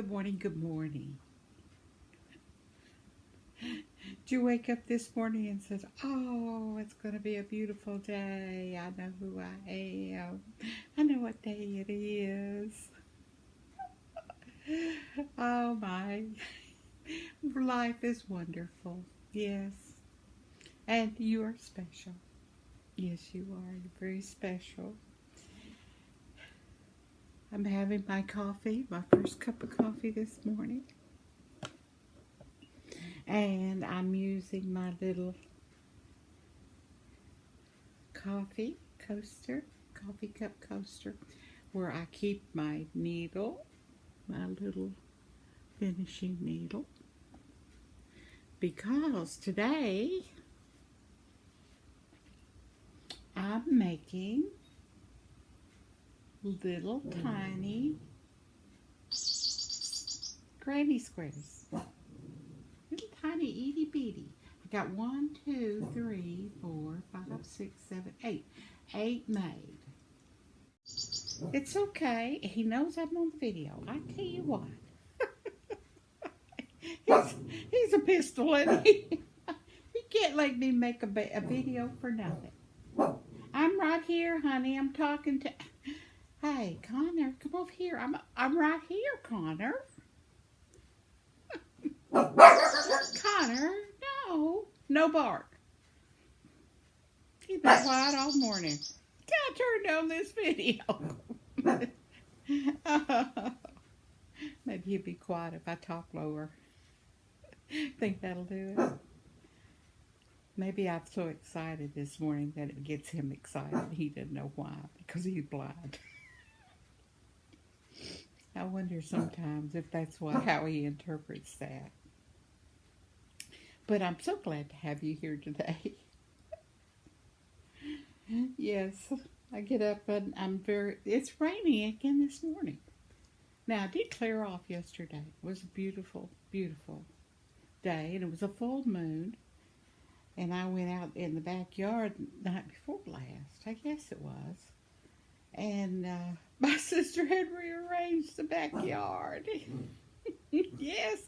Good morning, good morning. Did you wake up this morning and said, oh, it's going to be a beautiful day. I know who I am. I know what day it is. Oh my. Life is wonderful. Yes. And you are special. Yes, you are. You're very special. I'm having my coffee, my first cup of coffee this morning. And I'm using my little coffee cup coaster, where I keep my needle, my little finishing needle. Because today I'm making little tiny granny squares. Little tiny itty bitty. I got 1, 2, 3, 4, 5, 6, 7, 8. 8 made. It's okay. He knows I'm on the video. I tell you what. he's a pistol, and he can't let me make a video for nothing. I'm right here, honey. I'm talking to... Hey, Connor, come over here. I'm right here, Connor. Connor, no. No bark. He's been quiet all morning. Gotta turn down this video. Maybe he'd be quiet if I talk lower. Think that'll do it? Maybe I'm so excited this morning that it gets him excited. He doesn't know why, because he's blind. I wonder sometimes if that's how he interprets that. But I'm so glad to have you here today. Yes, I get up and it's raining again this morning. Now, I did clear off yesterday. It was a beautiful, beautiful day, and it was a full moon. And I went out in the backyard the night before last, I guess it was. And my sister had rearranged the backyard. Yes,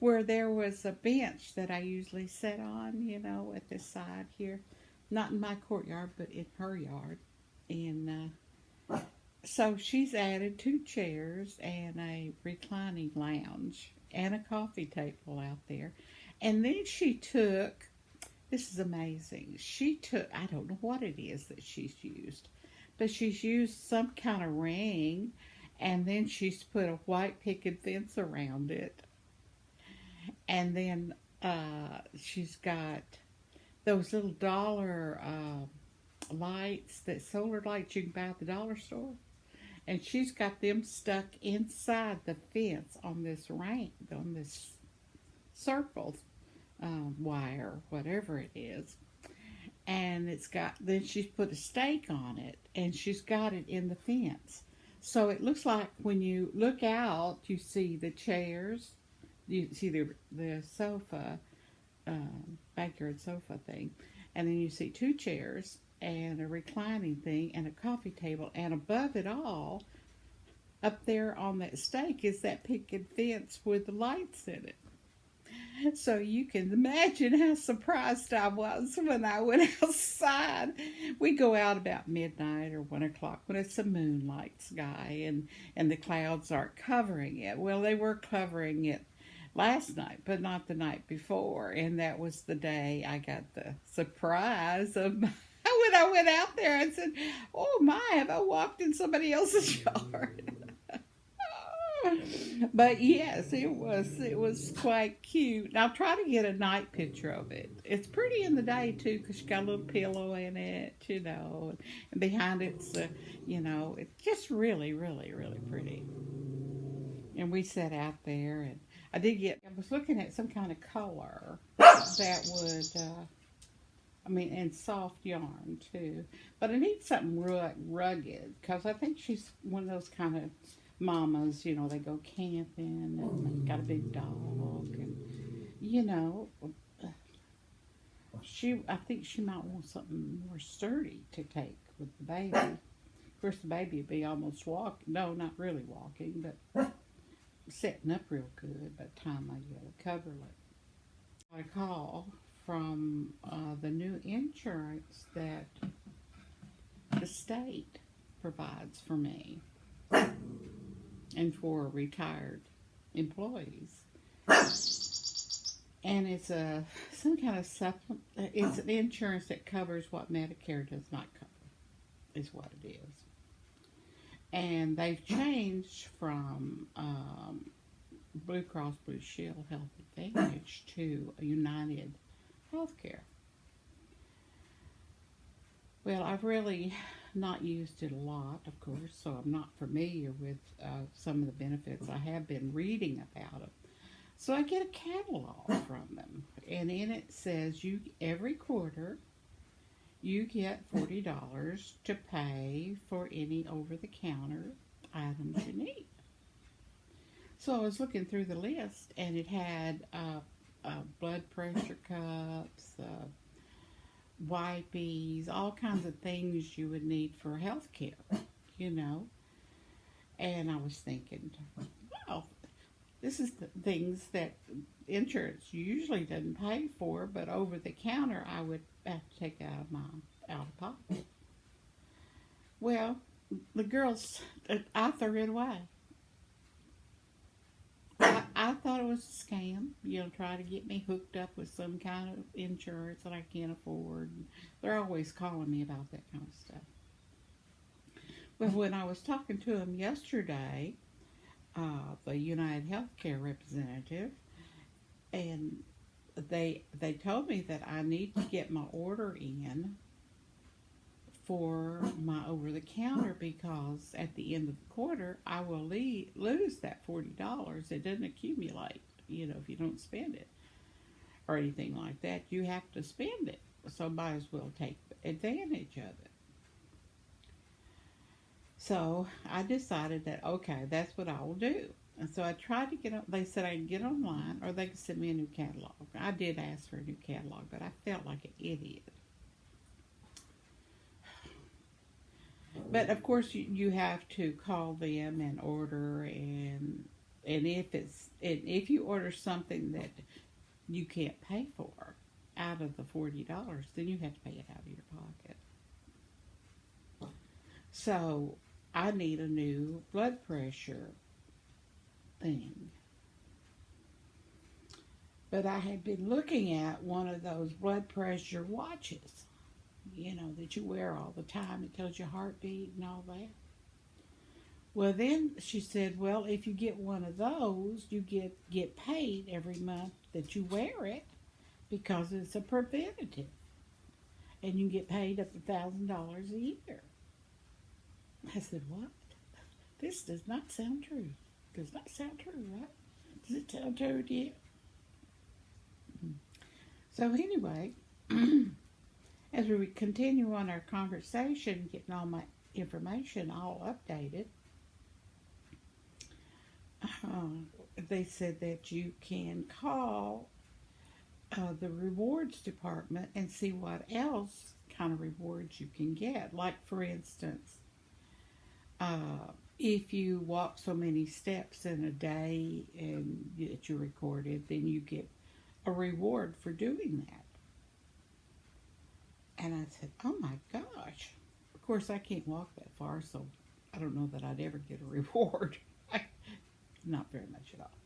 where there was a bench that I usually sit on, at the side here. Not in my courtyard, but in her yard. And so she's added 2 chairs and a reclining lounge and a coffee table out there. And then she took, this is amazing, I don't know what it is that she's used, but she's used some kind of ring, and then she's put a white picket fence around it. And then she's got those little dollar lights, that solar lights you can buy at the dollar store. And she's got them stuck inside the fence on this ring, on this circle wire, whatever it is. And then she's put a stake on it, and she's got it in the fence. So it looks like when you look out, you see the chairs, you see the sofa, backyard sofa thing, and then you see 2 chairs and a reclining thing and a coffee table, and above it all, up there on that stake, is that picket fence with the lights in it. So you can imagine how surprised I was when I went outside. We go out about midnight or 1 o'clock when it's a moonlight sky and the clouds aren't covering it. Well, they were covering it last night, but not the night before. And that was the day I got the surprise of when I went out there and said, oh my, have I walked in somebody else's yard? But yes, it was quite cute. And I'll try to get a night picture of it. It's pretty in the day too, because she got a little pillow in it, and behind it's it's just really, really, really pretty. And we sat out there, and I was looking at some kind of color that would, and soft yarn too. But I need something rugged, because I think she's one of those kind of mamas, they go camping and got a big dog, and I think she might want something more sturdy to take with the baby. Of course, the baby would be almost walking. No, not really walking, but setting up real good by the time I get a cover letter. I got a call from the new insurance that the state provides for me and for retired employees. And it's some kind of supplement. It's an insurance that covers what Medicare does not cover, is what it is. And they've changed from Blue Cross Blue Shield Health Advantage to United Healthcare. Well, I've really not used it a lot, of course, so I'm not familiar with some of the benefits. I have been reading about them. So I get a catalog from them, and in it says every quarter you get $40 to pay for any over-the-counter items you need. So I was looking through the list, and it had blood pressure cups, wipies, all kinds of things you would need for health care, you know. And I was thinking, wow, this is the things that insurance usually doesn't pay for, but over the counter I would have to take out of pocket. Well, the girls, I threw it away. I thought it was a scam, try to get me hooked up with some kind of insurance that I can't afford. They're always calling me about that kind of stuff. But when I was talking to them yesterday, the United Healthcare representative, and they told me that I need to get my order in for my over-the-counter, because at the end of the quarter I will lose that $40. It doesn't accumulate, if you don't spend it or anything like that. You have to spend it, so might as well take advantage of it. So I decided that, okay, that's what I will do. And so I tried to they said I can get online, or they could send me a new catalog. I did ask for a new catalog, but I felt like an idiot. But of course you have to call them and order, and if you order something that you can't pay for out of the $40, then you have to pay it out of your pocket. So I need a new blood pressure thing. But I had been looking at one of those blood pressure watches, that you wear all the time. It tells your heartbeat and all that. Well, then she said, well, if you get one of those, you get paid every month that you wear it, because it's a preventative. And you get paid up to $1,000 a year. I said, what? This does not sound true. Does not sound true, right? Does it sound true to you? So anyway, as we continue on our conversation, getting all my information all updated, they said that you can call the rewards department and see what else kind of rewards you can get. Like, for instance, if you walk so many steps in a day and that you recorded, then you get a reward for doing that. And I said, oh my gosh. Of course, I can't walk that far, so I don't know that I'd ever get a reward. Not very much at all.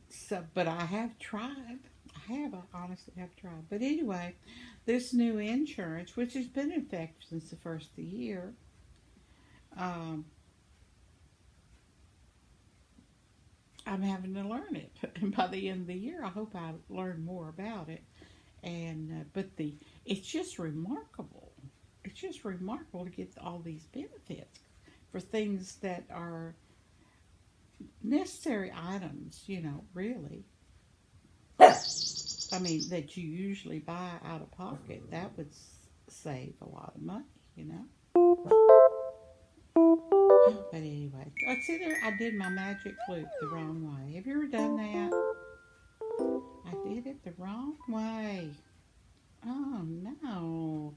So, but I have tried. I honestly have tried. But anyway, this new insurance, which has been in effect since the first of the year, I'm having to learn it. And by the end of the year, I hope I learn more about it. And it's just remarkable. It's just remarkable to get all these benefits for things that are necessary items, really. I mean, that you usually buy out of pocket. That would save a lot of money, But anyway, see there, I did my magic flute the wrong way. Have you ever done that? I did it the wrong way. Oh no.